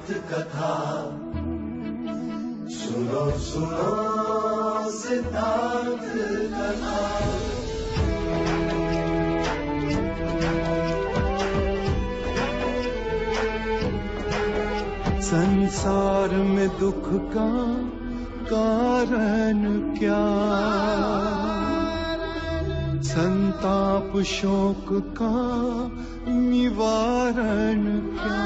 सिद्धार्थ कथा, सुनो सुनो सिद्धार्थ कथा। संसार में दुख का कारण क्या, संताप शोक का निवारण क्या।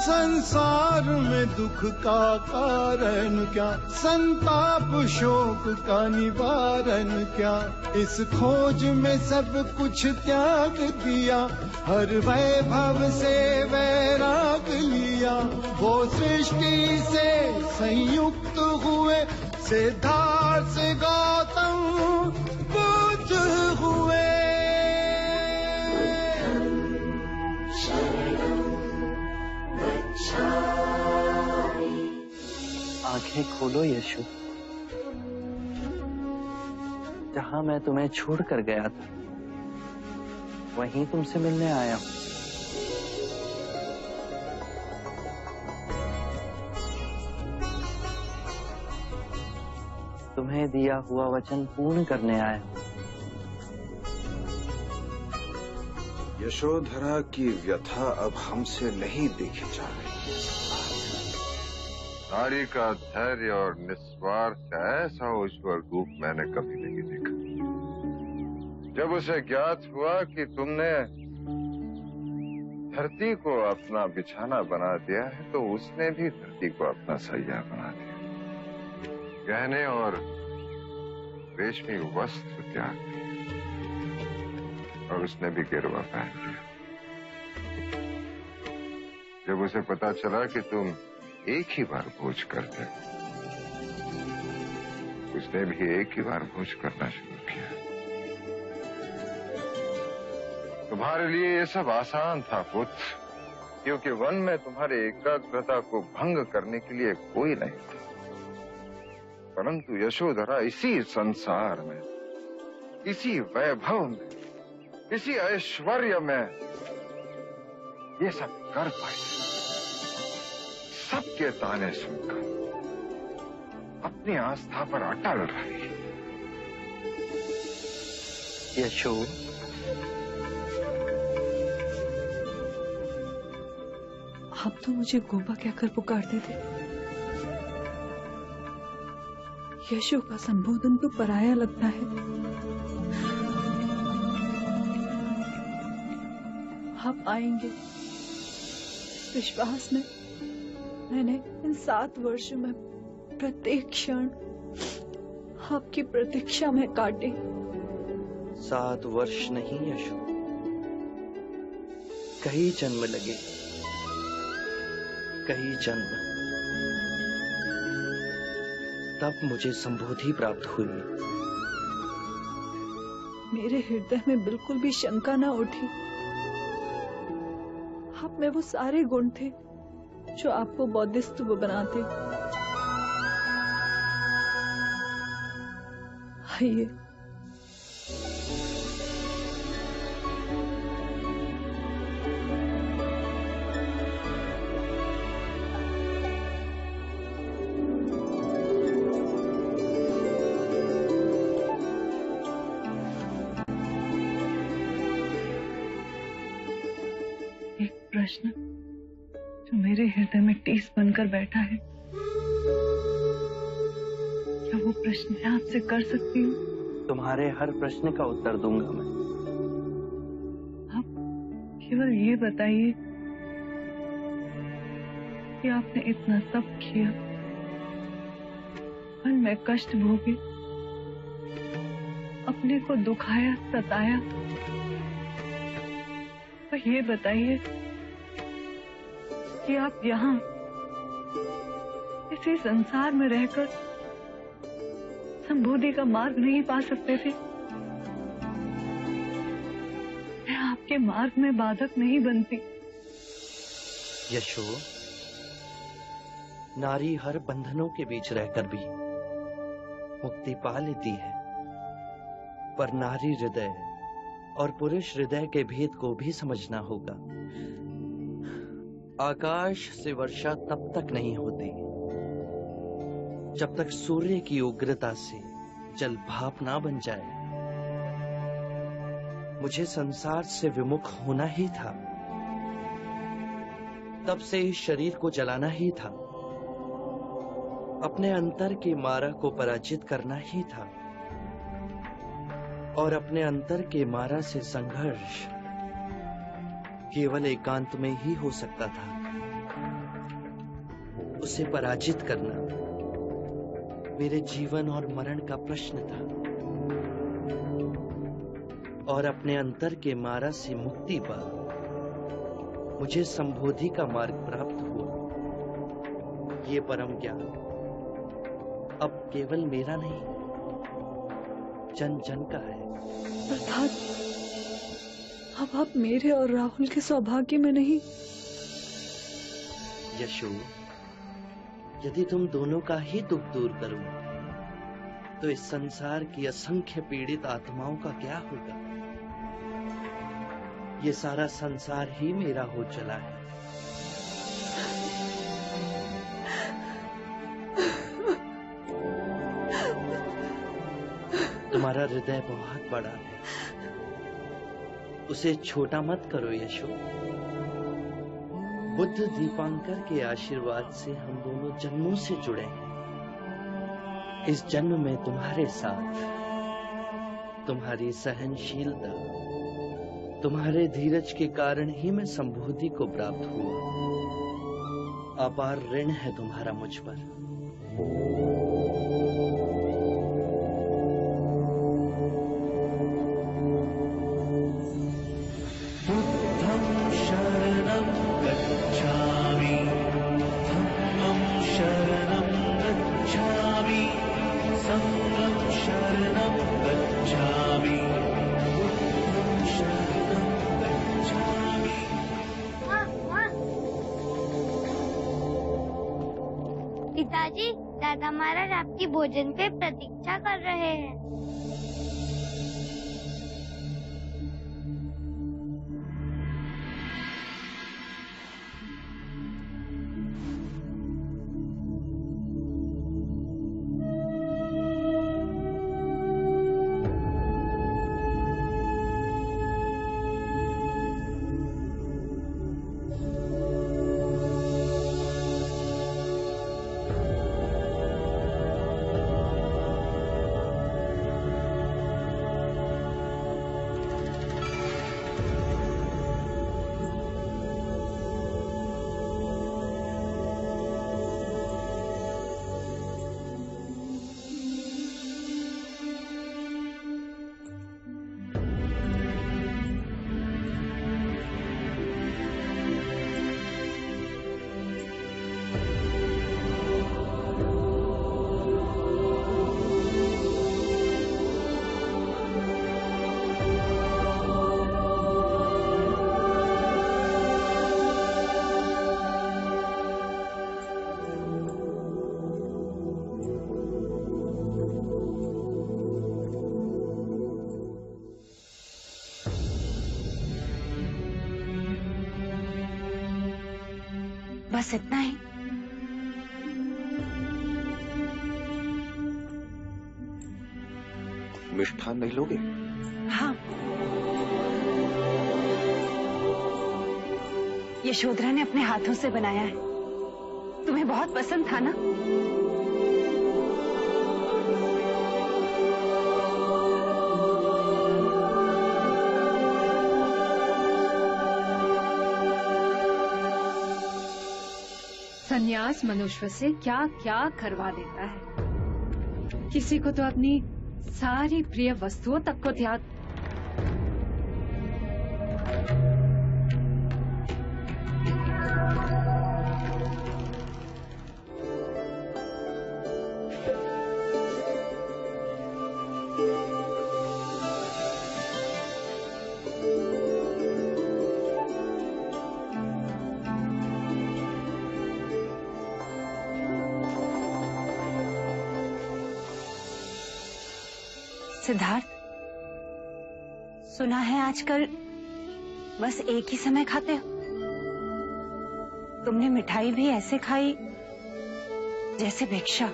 संसार में दुख का कारण क्या, संताप शोक का निवारण क्या। इस खोज में सब कुछ त्याग दिया, हर वैभव से वैराग लिया। वो सृष्टि से संयुक्त हुए, सिद्धार्थ से गौतम बुद्ध हुए। आंखें खोलो यशु, जहां मैं तुम्हें छोड़कर गया था वहीं तुमसे मिलने आया हूं। तुम्हें दिया हुआ वचन पूर्ण करने आया हूं। यशोधरा की व्यथा अब हमसे नहीं देखी जा रही। नारी का धैर्य और निस्वार्थ ऐसा उज्ज्वल रूप मैंने कभी नहीं देखा। जब उसे ज्ञात हुआ कि तुमने धरती को अपना बिछाना बना दिया है, तो उसने भी धरती को अपना सैया बना दिया। गहने और रेशमी वस्त्र त्याग दिए और उसने भी गिरवा पहन लिया। जब उसे पता चला कि तुम एक ही बार भोज करते, उसने भी एक ही बार भोज करना शुरू किया। तुम्हारे लिए ये सब आसान था पुत्र, क्योंकि वन में तुम्हारी एकाग्रता को भंग करने के लिए कोई नहीं था। परंतु यशोधरा इसी संसार में, इसी वैभव में, इसी ऐश्वर्य में ये सब कर पाई। सबके ताने सुनकर अपनी आस्था पर अटल रही। यशो, आप तो मुझे गोपा कहकर पुकारते थे। यशो का संबोधन तो पराया लगता है। आप आएंगे विश्वास में मैंने इन 7 वर्षों में प्रत्येक क्षण आपकी प्रतीक्षा में काटे। 7 वर्ष नहीं यशो, कई जन्म लगे, कई जन्म। तब मुझे संबोधि प्राप्त हुई। मेरे हृदय में बिल्कुल भी शंका न उठी। आप में वो सारे गुण थे जो आपको बौद्धिस्तुव बनाते। आइए, एक प्रश्न जो मेरे हृदय में टीस बनकर बैठा है, क्या वो प्रश्न मैं आपसे कर सकती हूँ? तुम्हारे हर प्रश्न का उत्तर दूंगा मैं। आप केवल ये बताइए कि आपने इतना सब किया, मन में कष्ट भोगे, अपने को दुखाया, सताया, तो ये बताइए कि आप यहाँ इसी संसार में रहकर संबोधि का मार्ग नहीं पा सकते थे? मैं आपके मार्ग में बाधक नहीं बनती। यशो, नारी हर बंधनों के बीच रहकर भी मुक्ति पा लेती है, पर नारी हृदय और पुरुष हृदय के भेद को भी समझना होगा। आकाश से वर्षा तब तक नहीं होती जब तक सूर्य की उग्रता से जल भाप ना बन जाए। मुझे संसार से विमुख होना ही था, तब से इस शरीर को जलाना ही था, अपने अंतर की मारा को पराजित करना ही था, और अपने अंतर के मारा से संघर्ष केवल एकांत में ही हो सकता था। उसे पराजित करना मेरे जीवन और मरण का प्रश्न था, और अपने अंतर के मारा से मुक्ति पर मुझे संबोधि का मार्ग प्राप्त हुआ। ये परम ज्ञान अब केवल मेरा नहीं, जन जन का है। अर्थात अब आप मेरे और राहुल के सौभाग्य में नहीं। यशो, यदि तुम दोनों का ही दुख दूर करूं, तो इस संसार की असंख्य पीड़ित आत्माओं का क्या होगा? ये सारा संसार ही मेरा हो चला है। तुम्हारा हृदय बहुत बड़ा है, उसे छोटा मत करो यशो। बुद्ध दीपांकर के आशीर्वाद से हम दोनों जन्मों से जुड़े हैं। इस जन्म में तुम्हारे साथ तुम्हारी सहनशीलता, तुम्हारे धीरज के कारण ही मैं संबोधि को प्राप्त हुआ। अपार ऋण है तुम्हारा मुझ पर। पिताजी, दादा महाराज आपकी भोजन पे प्रतीक्षा कर रहे हैं। बस इतना ही। मिष्ठान नहीं लोगे? हाँ, यशोधरा ने अपने हाथों से बनाया है, तुम्हें बहुत पसंद था ना? संन्यास मनुष्य से क्या क्या करवा देता है। किसी को तो अपनी सारी प्रिय वस्तुओं तक को त्याग। सिद्धार्थ, सुना है आजकल बस एक ही समय खाते हो। तुमने मिठाई भी ऐसे खाई जैसे भिक्षा।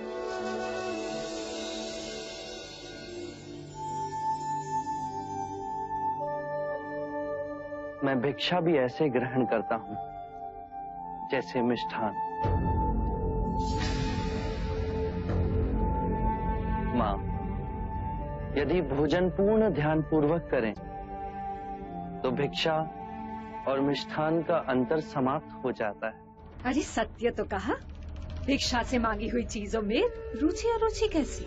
मैं भिक्षा भी ऐसे ग्रहण करता हूं जैसे मिष्ठान। मां, यदि भोजन पूर्ण ध्यान पूर्वक करें तो भिक्षा और मिष्ठान का अंतर समाप्त हो जाता है। अरे सत्य तो कहा, भिक्षा से मांगी हुई चीजों में रुचि अरुचि कैसी?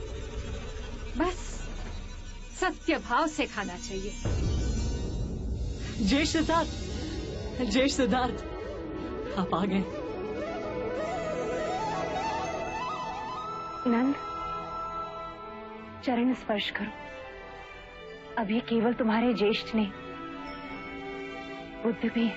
बस सत्य भाव से खाना चाहिए। जय सिद्धार्थ, जय सिद्धार्थ, आप आ गए। नंद, चरण स्पर्श करो। अब ये केवल तुम्हारे ज्येष्ठ नहीं, बुद्ध भी।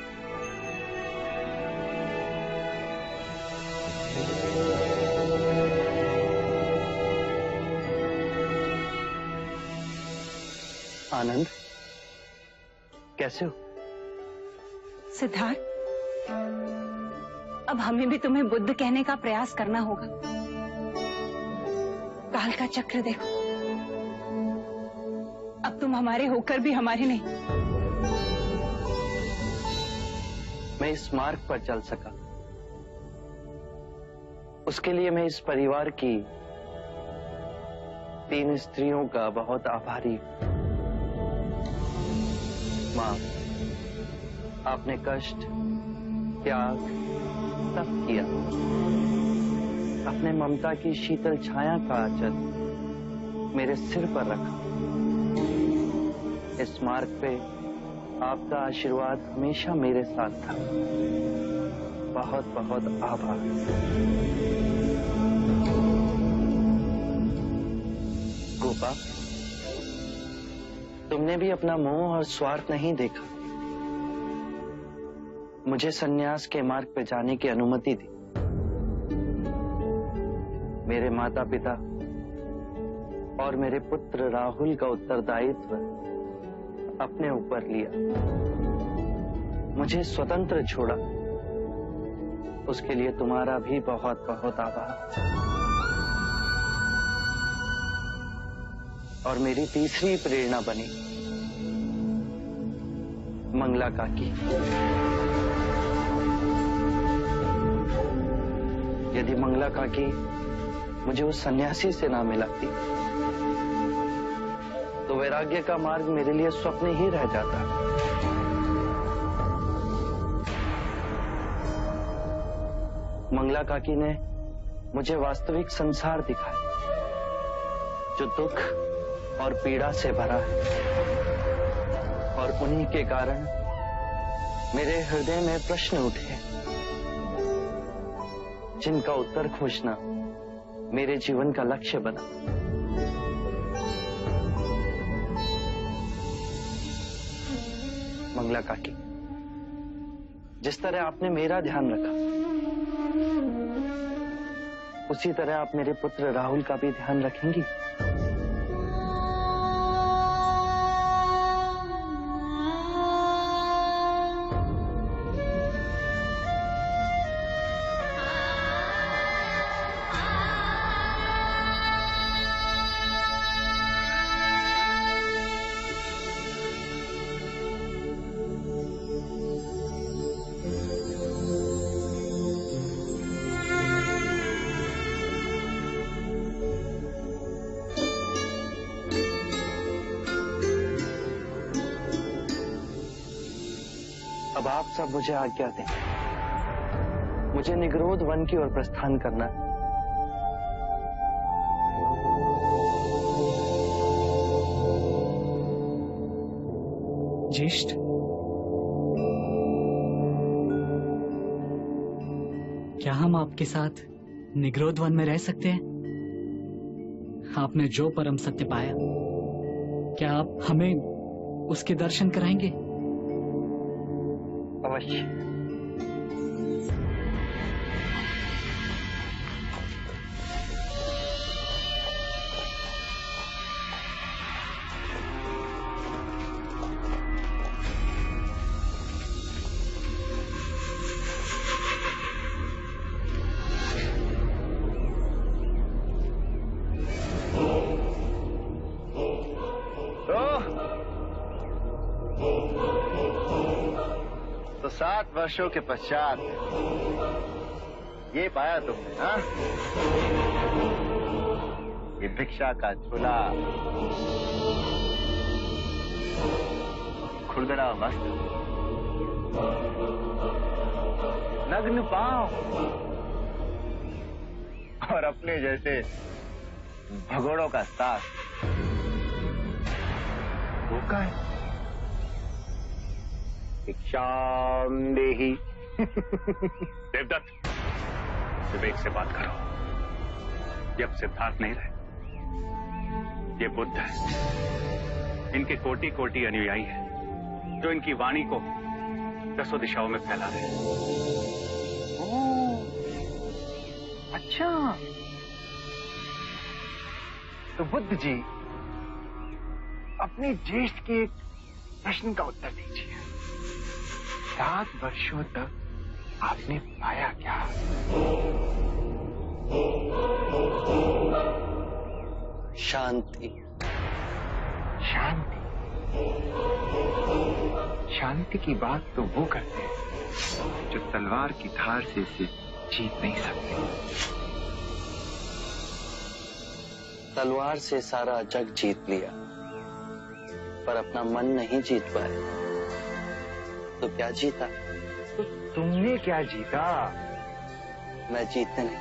आनंद, कैसे हो? सिद्धार्थ, अब हमें भी तुम्हें बुद्ध कहने का प्रयास करना होगा। काल का चक्र देखो, अब तुम हमारे होकर भी हमारे नहीं। मैं इस मार्ग पर चल सका, उसके लिए मैं इस परिवार की 3 स्त्रियों का बहुत आभारी हूं। मां, आपने कष्ट, त्याग सब किया। अपने ममता की शीतल छाया का आंचल मेरे सिर पर रखा। इस मार्ग पे आपका आशीर्वाद हमेशा मेरे साथ था। बहुत बहुत आभार। गोपा, तुमने भी अपना मोह और स्वार्थ नहीं देखा। मुझे सन्यास के मार्ग पे जाने की अनुमति दी। मेरे माता पिता और मेरे पुत्र राहुल का उत्तरदायित्व अपने ऊपर लिया, मुझे स्वतंत्र छोड़ा। उसके लिए तुम्हारा भी बहुत बहुत आभार। और मेरी तीसरी प्रेरणा बनी मंगला काकी। यदि मंगला काकी मुझे उस सन्यासी से ना मिलाती तो वैराग्य का मार्ग मेरे लिए स्वप्न ही रह जाता। मंगला काकी ने मुझे वास्तविक संसार दिखाया, जो दुख और पीड़ा से भरा है। और उन्हीं के कारण मेरे हृदय में प्रश्न उठे, जिनका उत्तर खोजना मेरे जीवन का लक्ष्य बना। मंगला काकी, जिस तरह आपने मेरा ध्यान रखा, उसी तरह आप मेरे पुत्र राहुल का भी ध्यान रखेंगी। अब आप सब मुझे आज्ञा दें। मुझे निगरोध वन की ओर प्रस्थान करना है। ज्येष्ठ, क्या हम आपके साथ निगरोध वन में रह सकते हैं? आपने जो परम सत्य पाया, क्या आप हमें उसके दर्शन कराएंगे? अवश्य। 7 वर्षों के पश्चात ये पाया तुमने, हाँ? ये भिक्षा का झोला, खुरदरा वस्त्र, नग्न पांव और अपने जैसे भगोड़ों का साथ। वो का है? भिक्षाम देहि। देवदत्त, विवेक से बात करो। ये अब सिद्धार्थ नहीं रहे, ये बुद्ध है। इनके कोटि कोटि अनुयायी है जो इनकी वाणी को 10 दिशाओं में फैला रहे हैं। अच्छा, तो बुद्ध जी अपने ज्येष्ठ के एक प्रश्न का उत्तर दीजिए। 7 वर्षों तक आपने पाया क्या? शांति। शांति? शांति की बात तो वो करते हैं जो तलवार की धार से इसे जीत नहीं सकते। तलवार से सारा जग जीत लिया, पर अपना मन नहीं जीत पाए, तो क्या जीता? तो तुमने क्या जीता? मैं जीतने नहीं,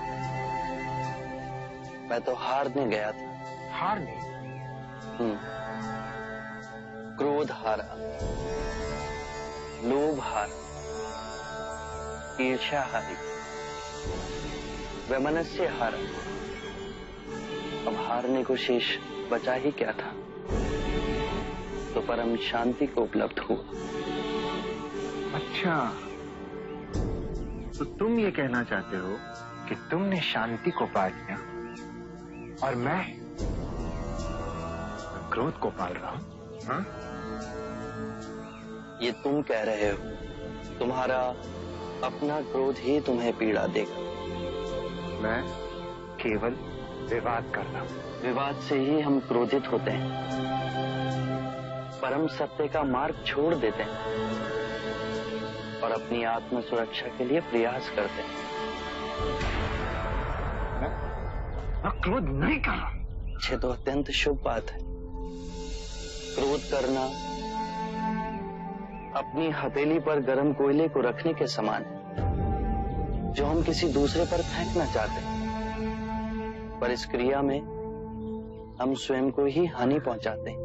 मैं तो हारने गया था। हारने? क्रोध हारा, लोभ हारा, ईर्ष्या हारी, वैमनस्य हारा। अब हारने को शेष बचा ही क्या था? तो परम शांति को उपलब्ध हुआ। अच्छा, तो तुम ये कहना चाहते हो कि तुमने शांति को पा लिया और मैं क्रोध को पाल रहा हूं, हाँ? ये तुम कह रहे हो, तुम्हारा अपना क्रोध ही तुम्हें पीड़ा देगा। मैं केवल विवाद कर रहा हूं। विवाद से ही हम क्रोधित होते हैं, परम सत्य का मार्ग छोड़ देते हैं और अपनी आत्म सुरक्षा के लिए प्रयास करते हैं। मैं क्रोध नहीं कर रहा। ये तो अत्यंत शुभ बात है। क्रोध करना अपनी हथेली पर गर्म कोयले को रखने के समान है, जो हम किसी दूसरे पर फेंकना चाहते हैं, पर इस क्रिया में हम स्वयं को ही हानि पहुंचाते हैं।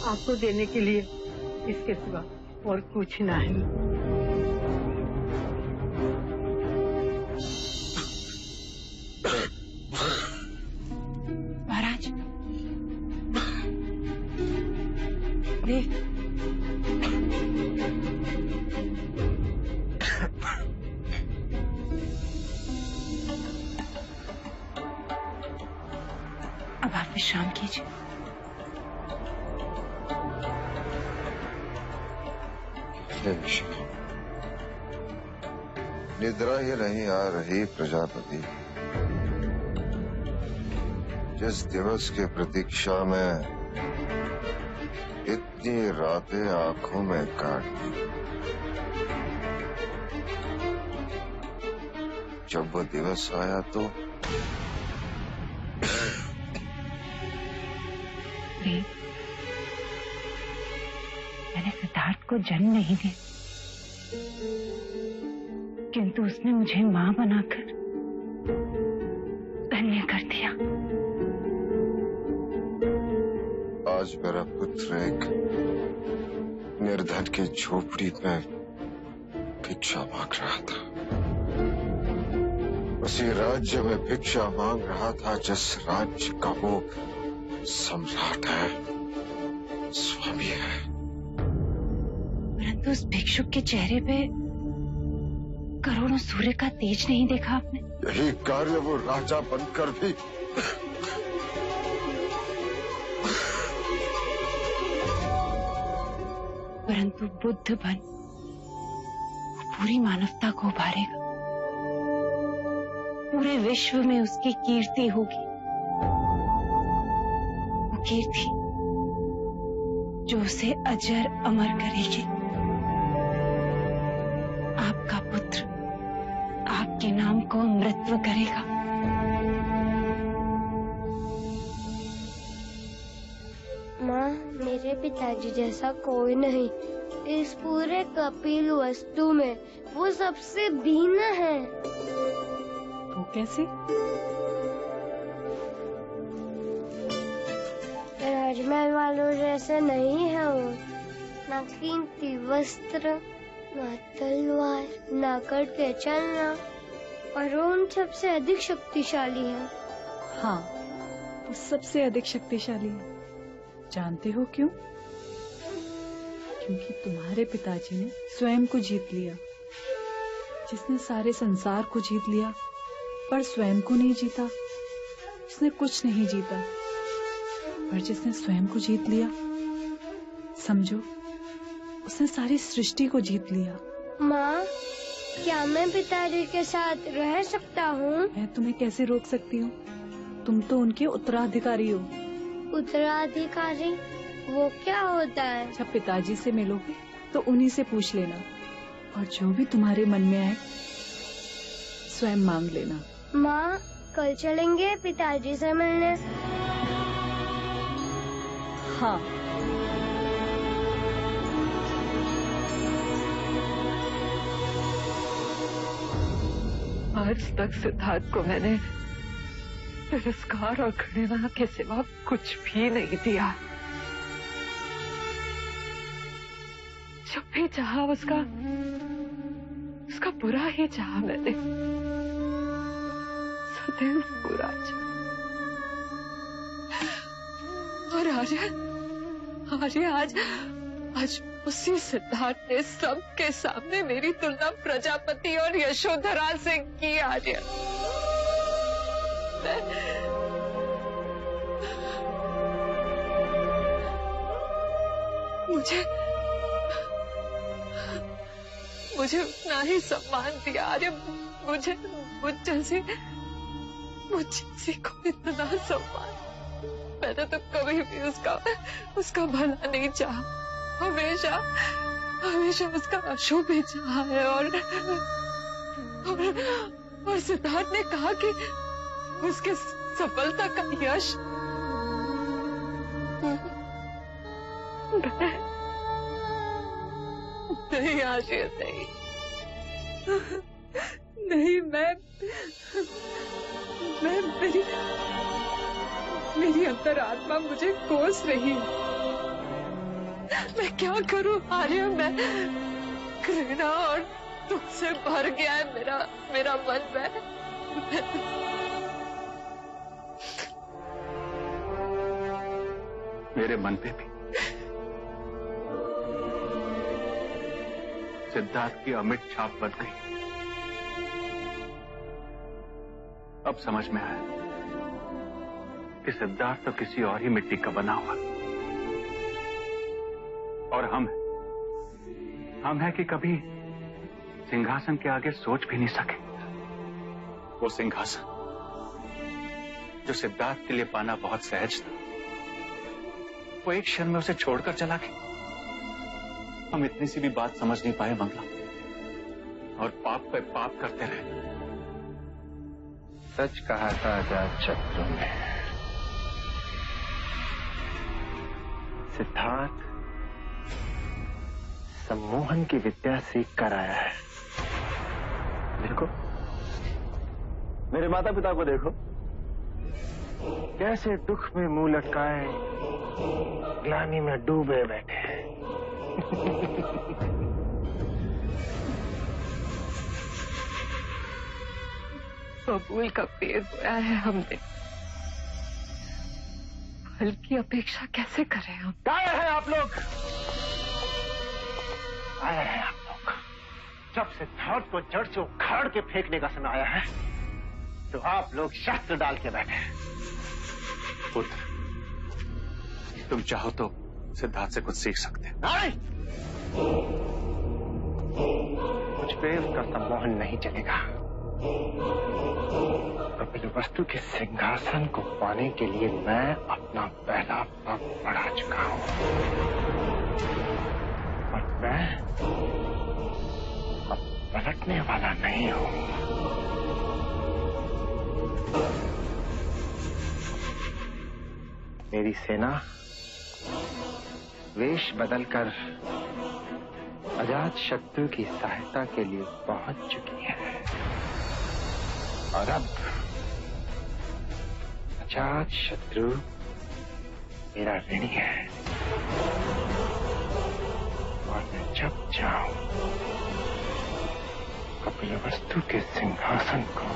आपको देने के लिए इसके सिवा और कुछ नहीं। महाराज, ले। अब आप विश्राम कीजिए। निद्रा ही नहीं आ रही प्रजापति। जिस दिवस के प्रतीक्षा में इतनी रातें आंखों में काट दी, जब वो दिवस आया तो मैंने सिद्धार्थ को जन्म नहीं दिया, किंतु उसने मुझे मां बनाकर धन्य कर दिया। आज मेरा पुत्र एक निर्धन की झोपड़ी में भिक्षा मांग रहा था। उसी राज्य में भिक्षा मांग रहा था जिस राज्य का वो सम्राट है, स्वामी है। परंतु उस भिक्षुक के चेहरे पे करोड़ों सूर्य का तेज नहीं देखा आपने? यही कार्य वो राजा बनकर भी परंतु बुद्ध बन पूरी मानवता को उभारेगा, पूरे विश्व में उसकी कीर्ति होगी, वो कीर्ति जो उसे अजर अमर करेगी। आपका पुत्र आपके नाम को अमृतत्व करेगा। माँ, मेरे पिताजी जैसा कोई नहीं। इस पूरे कपिल वस्तु में वो सबसे भिन्न है। वो कैसे? राजमहल वालों जैसे नहीं है वो। ना कीमती वस्त्र, ना तलवार, ना करके चलना, और वो उन सबसे अधिक शक्तिशाली है। हाँ, वो सबसे अधिक शक्तिशाली है। जानते हो क्यों? क्योंकि तुम्हारे पिताजी ने स्वयं को जीत लिया। जिसने सारे संसार को जीत लिया पर स्वयं को नहीं जीता, उसने कुछ नहीं जीता। पर जिसने स्वयं को जीत लिया, समझो उसने सारी सृष्टि को जीत लिया। माँ, क्या मैं पिताजी के साथ रह सकता हूँ? मैं तुम्हें कैसे रोक सकती हूँ? तुम तो उनके उत्तराधिकारी हो। उत्तराधिकारी? वो क्या होता है? जब पिताजी से मिलोगे तो उन्हीं से पूछ लेना, और जो भी तुम्हारे मन में आए स्वयं मांग लेना। माँ, कल चलेंगे पिताजी से मिलने? हाँ। आज तक सिद्धार्थ को मैंने तिरस्कार और घृणा के सिवा कुछ भी नहीं दिया। जब भी चाहा उसका बुरा ही चाहा मैंने, सदैव बुरा चाहा। और आज उसी सिद्धार्थ ने सबके सामने मेरी तुलना प्रजापति और यशोधरा से की। आर्य, मुझे उतना ही सम्मान दिया। अरे मुझ जैसी को इतना सम्मान मैंने तो कभी भी उसका भला नहीं चाहा। हमेशा उसका अशुभ ही चाहा है। और सिद्धार्थ ने कहा कि उसके सफलता का यश नहीं आशिया, नहीं, मेरी अंतरात्मा मुझे कोस रही है। मैं क्या करूं आर्य? मैं घृणा और दुख से भर गया है मेरा मन। मेरे मन पे भी सिद्धार्थ की अमिट छाप बन गई। अब समझ में आया कि सिद्धार्थ तो किसी और ही मिट्टी का बना हुआ, और हम है कि कभी सिंहासन के आगे सोच भी नहीं सके। वो सिंहासन जो सिद्धार्थ के लिए पाना बहुत सहज था, वो एक क्षण में उसे छोड़कर चला गया। हम इतनी सी भी बात समझ नहीं पाए मंगला, और पाप पे पाप करते रहे। सच कहा था अजातशत्रु ने। सिद्धार्थ सम्मोहन की विद्या सीख कर आया है। देखो, मेरे माता पिता को देखो, कैसे दुख में मुंह लटकाए ग्लानि में डूबे बैठे हैं। बबूल का पेड़ बोया है हमने, फल की अपेक्षा कैसे करें हम? आए हैं आप लोग, आए हैं आप लोग। जब सिद्धार्थ को जड़ से उखाड़ के फेंकने का समय आया है, तो आप लोग शस्त्र डाल के बैठे हैं। पुत्र, तुम चाहो तो सिद्धार्थ से कुछ सीख सकते हैं। नहीं, मुझ पे उसका सम्मोहन नहीं चलेगा। कपिलवस्तु के सिंहासन को पाने के लिए मैं अपना पहला पग बढ़ा चुका हूं, और मैं अब पलटने वाला नहीं हूं। मेरी सेना वेश बदलकर अजात शत्रु की सहायता के लिए पहुंच चुकी है, और अब अजात शत्रु मेरा ऋणी है, और मैं जब जाऊं कपिलवस्तु के सिंहासन को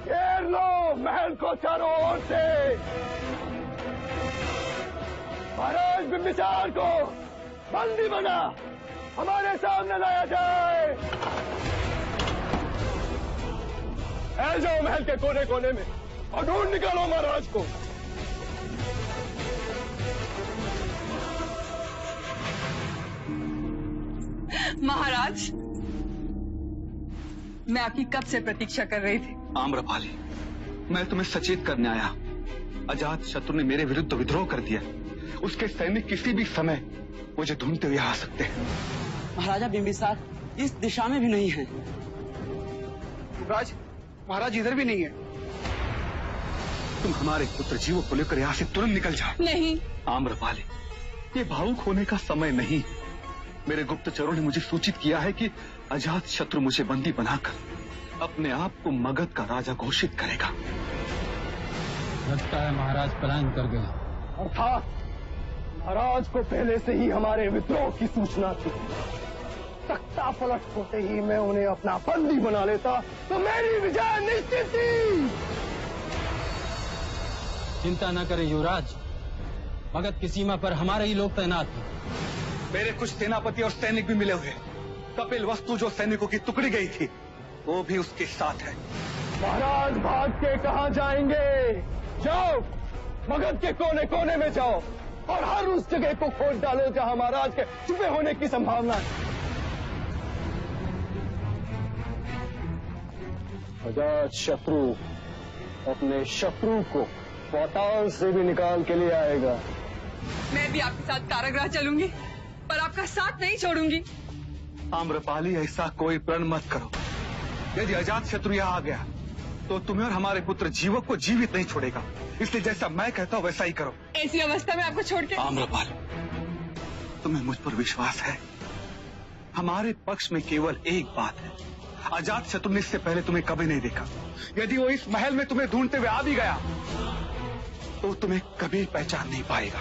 घेर लो महल को चारों ओर से, महाराज बिंबिसार को बंदी बना हमारे सामने लाया जाए। फैल जाओ महल के कोने कोने में और ढूंढ निकालो महाराज को। महाराज, मैं आपकी कब से प्रतीक्षा कर रही थी। आम्रपाली, मैं तुम्हें सचेत करने आया। अजात शत्रु ने मेरे विरुद्ध विद्रोह कर दिया। उसके सैनिक किसी भी समय मुझे ढूंढते हुए आ सकते हैं। महाराजा बिंबिसार इस दिशा में भी नहीं है। महाराज इधर भी नहीं है। तुम हमारे पुत्र जीवों को लेकर यहाँ से तुरंत निकल जाओ। नहीं आम्रपाली, ये भावुक होने का समय नहीं। मेरे गुप्तचरों ने मुझे सूचित किया है कि अजात शत्रु मुझे बंदी बनाकर अपने आप को मगध का राजा घोषित करेगा। लगता है महाराज पलायन कर गए। अर्थात महाराज को पहले से ही हमारे विद्रोह की सूचना थी। तख्ता पलट होते ही मैं उन्हें अपना बंदी बना लेता तो मेरी विजय निश्चित थी। चिंता न करें युवराज, मगध की सीमा पर हमारे ही लोग तैनात हैं। मेरे कुछ सेनापति और सैनिक भी मिले हुए। कपिलवस्तु जो सैनिकों की टुकड़ी गई थी, वो भी उसके साथ है। महाराज भाग के कहाँ जाएंगे? जाओ, मगध के कोने कोने में जाओ और हर उस जगह को खोज डालो जहां महाराज के छुपे होने की संभावना है। अजात शत्रु अपने शत्रु को पाताल से भी निकाल के लिए आएगा। मैं भी आपके साथ कारागृह चलूंगी, पर आपका साथ नहीं छोड़ूंगी। आम्रपाली, ऐसा कोई प्रण मत करो। यदि अजात शत्रु यहाँ आ गया तो तुम्हें और हमारे पुत्र जीवक को जीवित नहीं छोड़ेगा। इसलिए जैसा मैं कहता हूँ वैसा ही करो। ऐसी अवस्था में आपको छोड़ के? आम्रपाली, तुम्हें मुझ पर विश्वास है? हमारे पक्ष में केवल एक बात है, अजात शत्रु ने इससे पहले तुम्हें कभी नहीं देखा। यदि वो इस महल में तुम्हें ढूंढते हुए आ भी गया तो तुम्हें कभी पहचान नहीं पाएगा।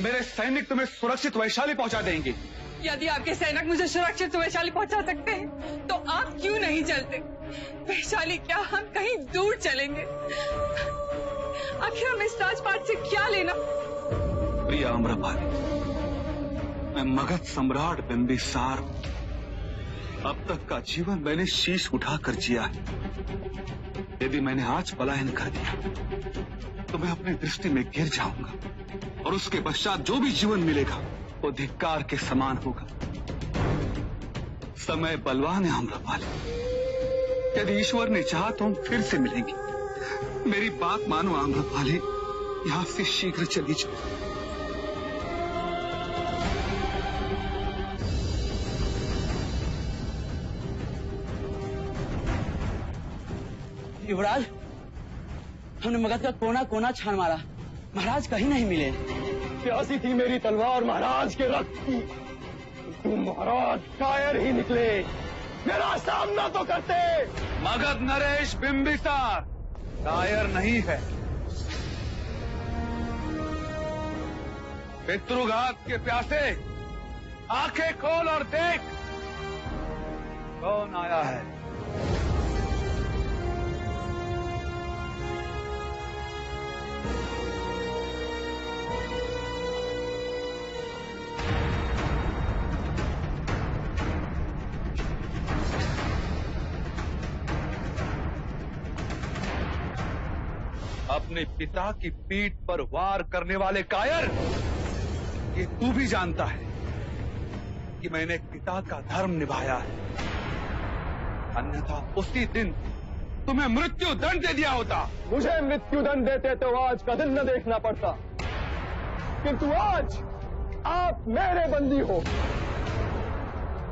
मेरे सैनिक तुम्हें सुरक्षित वैशाली पहुंचा देंगे। यदि आपके सैनिक मुझे सुरक्षित वैशाली पहुंचा सकते हैं तो आप क्यों नहीं चलते? वैशाली क्या, हम कहीं दूर चलेंगे। आखिर हम इस राजपाट से क्या लेना? प्रिय आम्रपाली, मैं मगध सम्राट बिंबिसार। अब तक का जीवन मैंने शीश उठाकर जिया है। यदि मैंने आज पलायन कर दिया तो मैं अपनी दृष्टि में गिर जाऊंगा, और उसके पश्चात जो भी जीवन मिलेगा वो धिक्कार के समान होगा। समय बलवान है आम्रपाली। यदि ईश्वर ने चाहा तो हम फिर से मिलेंगे। मेरी बात मानो आम्रपाली, यहां से शीघ्र चली जाओ। युवराज, हमने मगध का कोना कोना छान मारा, महाराज कहीं नहीं मिले। प्यासी थी मेरी तलवार महाराज के रक्त की। तुम महाराज कायर ही निकले। मेरा सामना तो करते। मगध नरेश बिंबिसार कायर नहीं है। पितृघात के प्यासे आंखें खोल और देख कौन आया है। अपने पिता की पीठ पर वार करने वाले कायर, ये तू भी जानता है कि मैंने पिता का धर्म निभाया है, अन्यथा उसी दिन तुम्हें मृत्यु दंड दे दिया होता। मुझे मृत्यु दंड देते तो आज का दिन न देखना पड़ता, किंतु आज आप मेरे बंदी हो।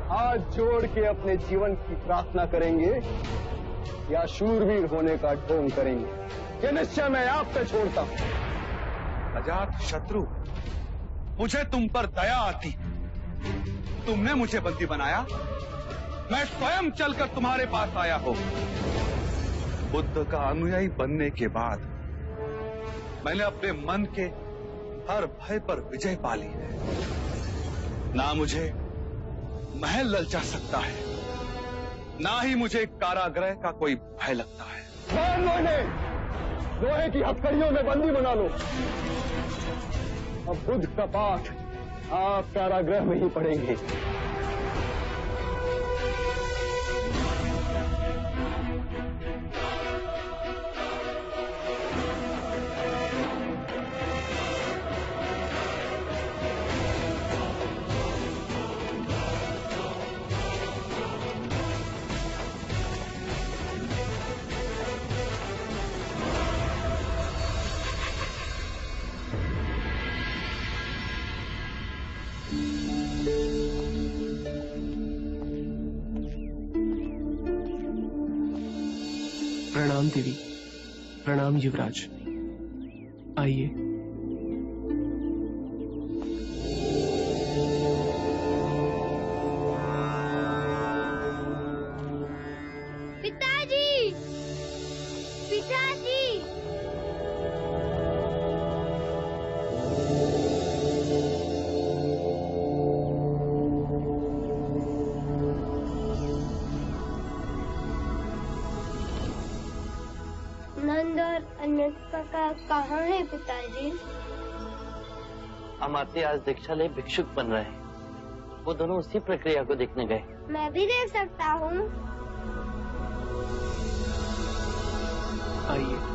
हाथ जोड़ के अपने जीवन की प्रार्थना करेंगे या शूरवीर होने का ढोंग करेंगे, ये निश्चय मैं आप पे छोड़ता हूं। अजात शत्रु, मुझे तुम पर दया आती। तुमने मुझे बंदी बनाया, मैं स्वयं चलकर तुम्हारे पास आया हूं। बुद्ध का अनुयायी बनने के बाद मैंने अपने मन के हर भय पर विजय पा ली है। ना मुझे महल ललचा सकता है, ना ही मुझे कारागृह का कोई भय लगता है। लोहे की हथकड़ियों में बंदी बना लो। अब बुद्ध का पाठ आप कारागृह में ही पढ़ेंगे। प्रणाम देवी, प्रणाम युवराज, आइए। पिताजी, पिताजी। नंद और अन्यका कहाँ है पिताजी? अमात्य आज दीक्षा ले भिक्षुक बन रहे हैं। वो दोनों उसी प्रक्रिया को देखने गए। मैं भी देख सकता हूँ? आइए।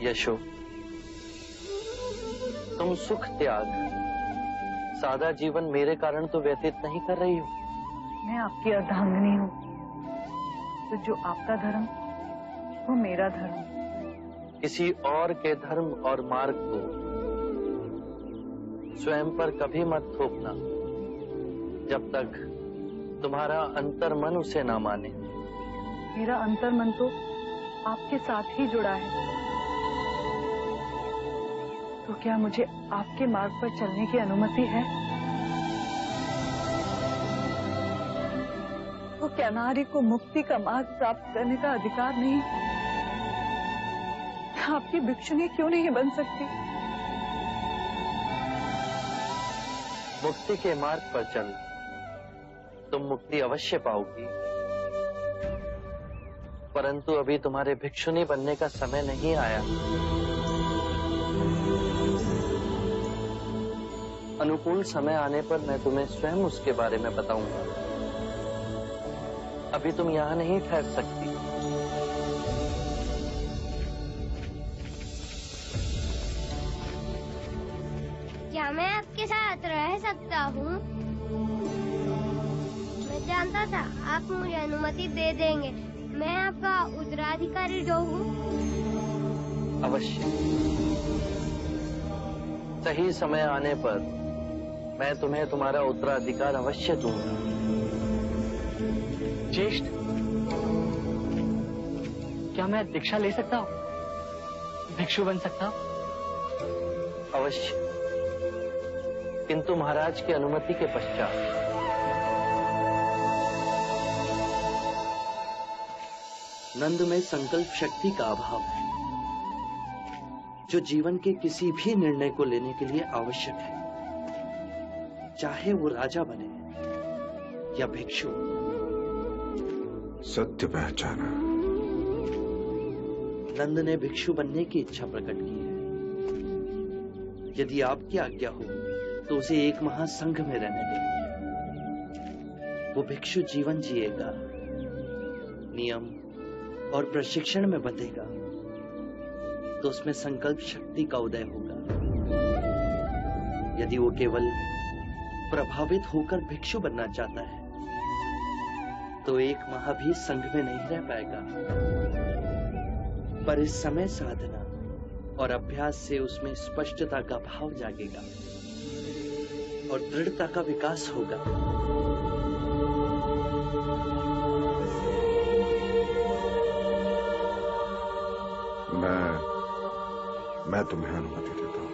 यशो, तुम सुख त्याग सादा जीवन मेरे कारण तो व्यतीत नहीं कर रही हो। मैं आपकी अर्धांगिनी हूँ, तो जो आपका धर्म वो मेरा धर्म। किसी और के धर्म और मार्ग को स्वयं पर कभी मत थोपना, जब तक तुम्हारा अंतर्मन उसे ना माने। मेरा अंतर्मन तो आपके साथ ही जुड़ा है, तो क्या मुझे आपके मार्ग पर चलने की अनुमति है? तो क्या नारी को मुक्ति का मार्ग प्राप्त करने का अधिकार नहीं? आपकी भिक्षुनी क्यों नहीं बन सकती? मुक्ति के मार्ग पर चल, तुम मुक्ति अवश्य पाओगी, परंतु अभी तुम्हारे भिक्षुनी बनने का समय नहीं आया। अनुकूल समय आने पर मैं तुम्हें स्वयं उसके बारे में बताऊंगा। अभी तुम यहाँ नहीं ठहर सकती। क्या मैं आपके साथ रह सकता हूँ? मैं जानता था आप मुझे अनुमति दे देंगे। मैं आपका उत्तराधिकारी जो हूँ। अवश्य, सही समय आने पर मैं तुम्हें तुम्हारा उत्तराधिकार अवश्य दूंगा। ज्येष्ठ, क्या मैं दीक्षा ले सकता हूँ? भिक्षु बन सकता हूँ? अवश्य, किंतु महाराज की अनुमति के पश्चात। नंद में संकल्प शक्ति का अभाव है, जो जीवन के किसी भी निर्णय को लेने के लिए आवश्यक है, चाहे वो राजा बने या भिक्षु। सत्य पहचाना। नंद ने भिक्षु बनने की इच्छा प्रकट की है। यदि आपकी आज्ञा हो तो उसे एक महासंघ में रहने दें। वो भिक्षु जीवन जिएगा, नियम और प्रशिक्षण में बंधेगा, तो उसमें संकल्प शक्ति का उदय होगा। यदि वो केवल प्रभावित होकर भिक्षु बनना चाहता है तो एक माह भी संघ में नहीं रह पाएगा। पर इस समय साधना और अभ्यास से उसमें स्पष्टता का भाव जागेगा और दृढ़ता का विकास होगा। मैं तुम्हें अनुमति देता हूं।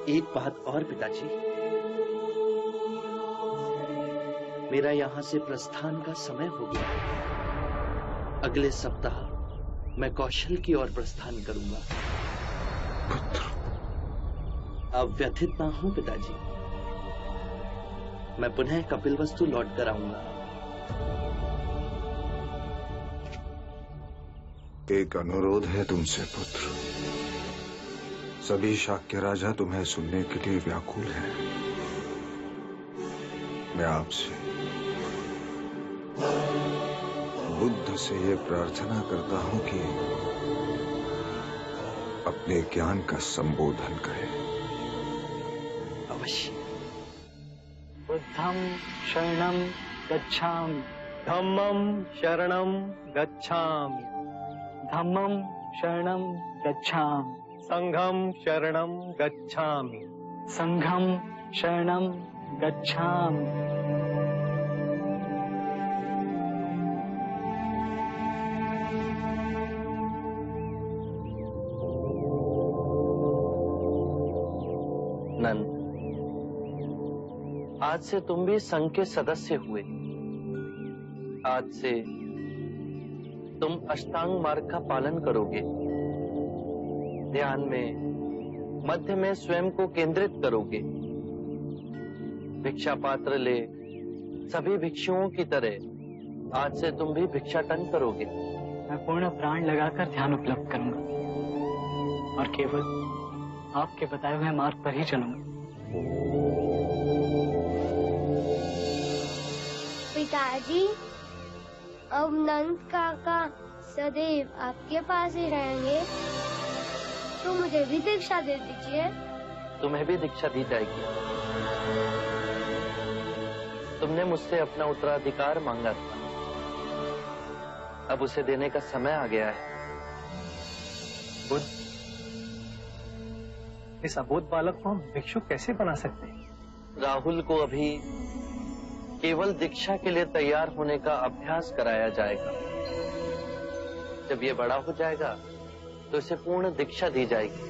एक बात और पिताजी, मेरा यहां से प्रस्थान का समय हो गया। अगले सप्ताह मैं कौशल की ओर प्रस्थान करूंगा। अब व्यथित ना हो पिताजी, मैं पुनः कपिलवस्तु लौट कर आऊंगा। एक अनुरोध है तुमसे पुत्र। सभी शाक्य राजा तुम्हें सुनने के लिए व्याकुल हैं। मैं आपसे बुद्ध से ये प्रार्थना करता हूं कि अपने ज्ञान का संबोधन करें। अवश्य। बुद्धं शरणं गच्छामि, धम्मं शरणं गच्छामि, धम्मं शरणं गच्छामि, संघं शरणं गच्छामि, संघं शरणं गच्छामि। नंद, आज से तुम भी संघ के सदस्य हुए। आज से तुम अष्टांग मार्ग का पालन करोगे। ध्यान में मध्य में स्वयं को केंद्रित करोगे। भिक्षा पात्र ले सभी भिक्षुओं की तरह आज से तुम भी भिक्षाटन करोगे। मैं पूर्ण प्राण लगाकर ध्यान उपलब्ध करूंगा और केवल आपके बताए हुए मार्ग पर ही चलूंगा। पिताजी, अब नंद काका सदैव आपके पास ही रहेंगे, तो मुझे भी दीक्षा दे दीजिए। तुम्हें भी दीक्षा दी जाएगी। तुमने मुझसे अपना उत्तराधिकार मांगा था, अब उसे देने का समय आ गया है। बुद्ध, इस अबोध बालक को हम भिक्षु कैसे बना सकते हैं? राहुल को अभी केवल दीक्षा के लिए तैयार होने का अभ्यास कराया जाएगा। जब ये बड़ा हो जाएगा तो इसे पूर्ण दीक्षा दी जाएगी।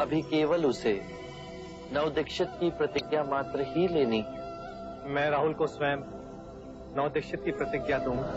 अभी केवल उसे नवदीक्षित की प्रतिज्ञा मात्र ही लेनी है। मैं राहुल को स्वयं नवदीक्षित की प्रतिज्ञा दूंगा।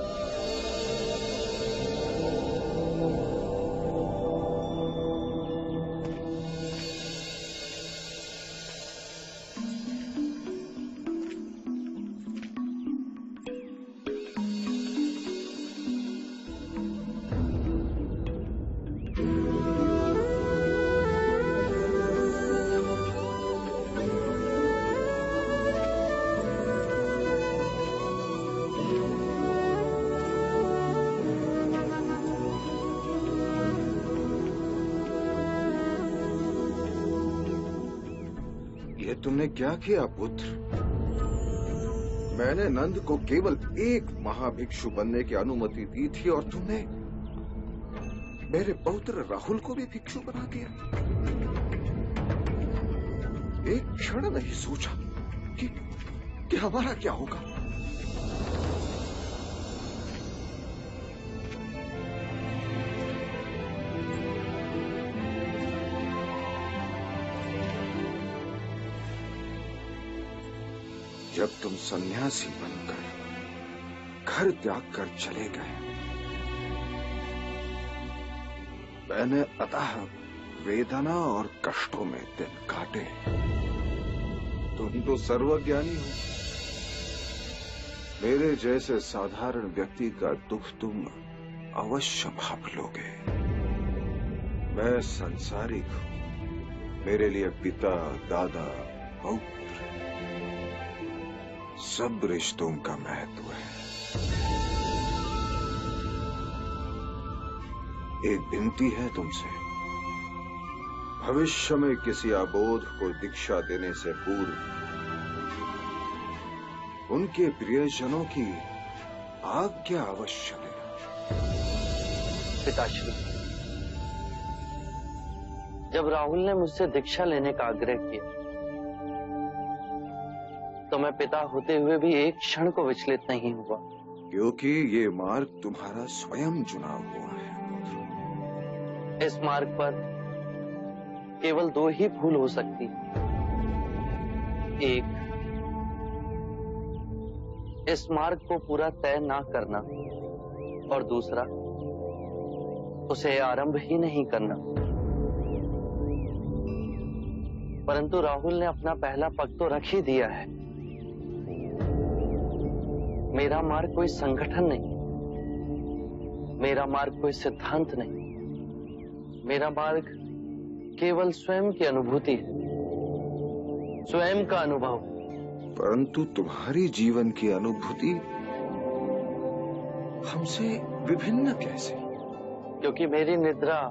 तुमने क्या किया पुत्र? मैंने नंद को केवल एक महाभिक्षु बनने की अनुमति दी थी और तुमने मेरे पौत्र राहुल को भी भिक्षु बना दिया। एक क्षण नहीं सोचा कि हमारा क्या होगा। जब तुम सन्यासी बनकर घर त्याग कर चले गए। मैंने अतः वेदना और कष्टों में दिन काटे। तुम तो सर्वज्ञानी हो, मेरे जैसे साधारण व्यक्ति का दुख तुम अवश्य भाप लोगे। मैं संसारिक हूं, मेरे लिए पिता, दादा, पौत्र सब रिश्तों का महत्व है। एक विनती है तुमसे, भविष्य में किसी अबोध को दीक्षा देने से पूर्व उनके प्रियजनों की आज्ञा अवश्य लेना। पिताश्री, जब राहुल ने मुझसे दीक्षा लेने का आग्रह किया तो मैं पिता होते हुए भी एक क्षण को विचलित नहीं हुआ, क्योंकि ये मार्ग तुम्हारा स्वयं चुना हुआ है। इस मार्ग पर केवल दो ही भूल हो सकती। एक, इस मार्ग को पूरा तय ना करना, और दूसरा, उसे आरंभ ही नहीं करना। परंतु राहुल ने अपना पहला पग तो रख ही दिया है। मेरा मार्ग कोई संगठन नहीं, मेरा मार्ग कोई सिद्धांत नहीं, मेरा मार्ग केवल स्वयं की अनुभूति है, स्वयं का अनुभव। परंतु तुम्हारी जीवन की अनुभूति हमसे विभिन्न कैसे? क्योंकि मेरी निद्रा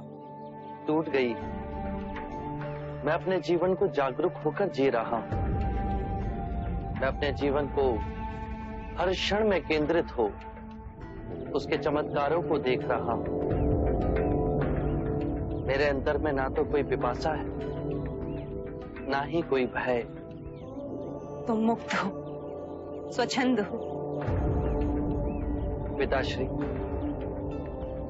टूट गई। मैं अपने जीवन को जागरूक होकर जी रहा हूं। मैं अपने जीवन को हर क्षण में केंद्रित हो उसके चमत्कारों को देख रहा हूं। मेरे अंतर में ना तो कोई पिपासा है, ना ही कोई भय। तुम मुक्त हो, स्वच्छंद हो। पिताश्री,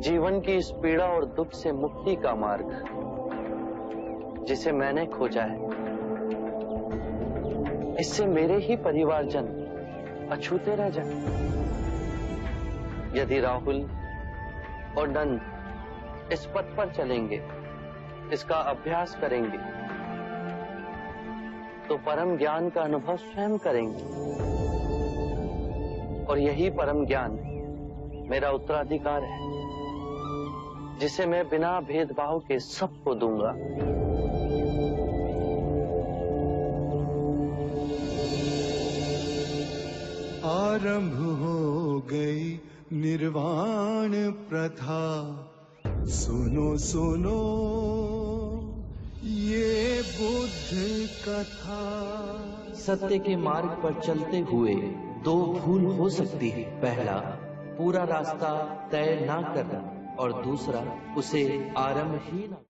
जीवन की इस पीड़ा और दुख से मुक्ति का मार्ग जिसे मैंने खोजा है, इससे मेरे ही परिवारजन अछूते रह जाए। यदि राहुल और नंद इस पथ पर चलेंगे, इसका अभ्यास करेंगे, तो परम ज्ञान का अनुभव स्वयं करेंगे। और यही परम ज्ञान मेरा उत्तराधिकार है, जिसे मैं बिना भेदभाव के सबको दूंगा। आरंभ हो गई निर्वाण प्रथा, सुनो सुनो ये बुद्ध कथा। सत्य के मार्ग पर चलते हुए दो भूल हो सकती है। पहला, पूरा रास्ता तय ना करना, और दूसरा, उसे आरंभ ही ना